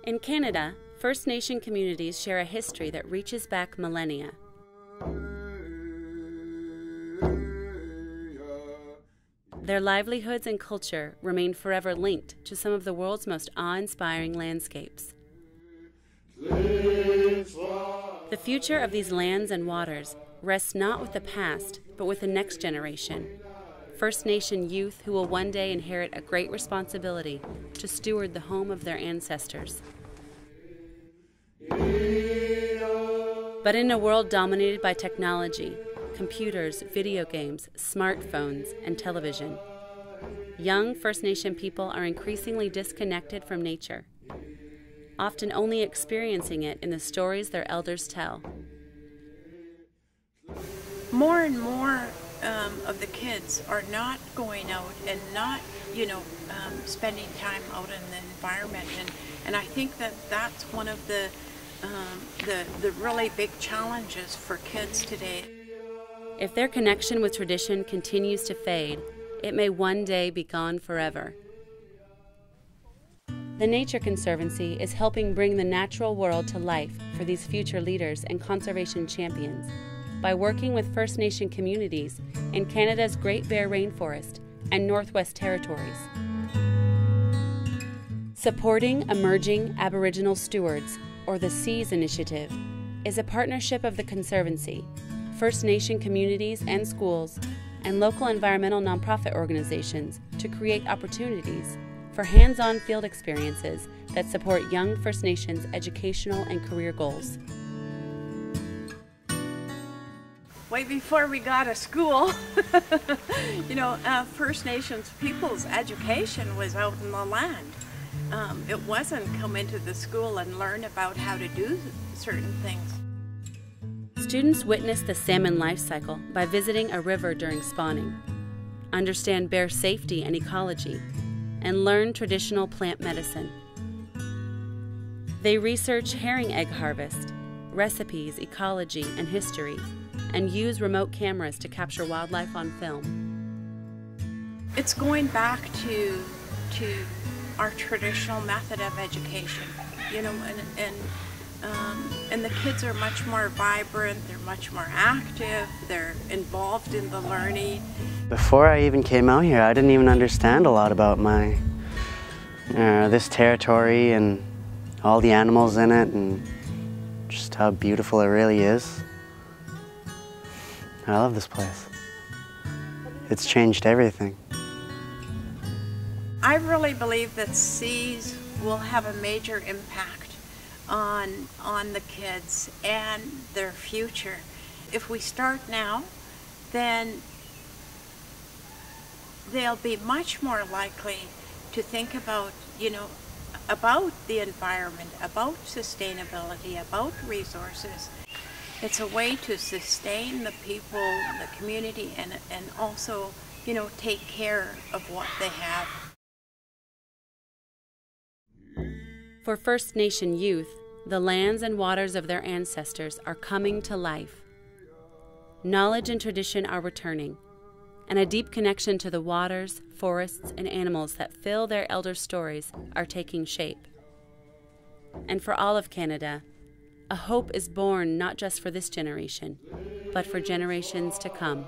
In Canada, First Nation communities share a history that reaches back millennia. Their livelihoods and culture remain forever linked to some of the world's most awe-inspiring landscapes. The future of these lands and waters rests not with the past, but with the next generation, First Nation youth who will one day inherit a great responsibility to steward the home of their ancestors. But in a world dominated by technology, computers, video games, smartphones, and television, young First Nation people are increasingly disconnected from nature, often only experiencing it in the stories their elders tell. More and more of the kids are not going out and not, spending time out in the environment, and I think that that's one of the really big challenges for kids today. If their connection with tradition continues to fade, it may one day be gone forever. The Nature Conservancy is helping bring the natural world to life for these future leaders and conservation champions by working with First Nation communities in Canada's Great Bear Rainforest and Northwest Territories. Supporting Emerging Aboriginal Stewards, or the SEAS Initiative, is a partnership of the Conservancy, First Nation communities and schools, and local environmental nonprofit organizations to create opportunities for hands-on field experiences that support young First Nations educational and career goals. Way before we got a school, First Nations people's education was out in the land. It wasn't come into the school and learn about how to do certain things. Students witness the salmon life cycle by visiting a river during spawning, understand bear safety and ecology, and learn traditional plant medicine. They research herring egg harvest, recipes, ecology, and history, and use remote cameras to capture wildlife on film. It's going back to our traditional method of education, and the kids are much more vibrant, they're much more active, they're involved in the learning. Before I even came out here, I didn't even understand a lot about this territory and all the animals in it and just how beautiful it really is. I love this place. It's changed everything. I really believe that SEAS will have a major impact on the kids and their future. If we start now, then they'll be much more likely to think about, about the environment, about sustainability, about resources. It's a way to sustain the people, the community, and also, take care of what they have. For First Nation youth, the lands and waters of their ancestors are coming to life. Knowledge and tradition are returning, and a deep connection to the waters, forests, and animals that fill their elder stories are taking shape. And for all of Canada, a hope is born not just for this generation, but for generations to come.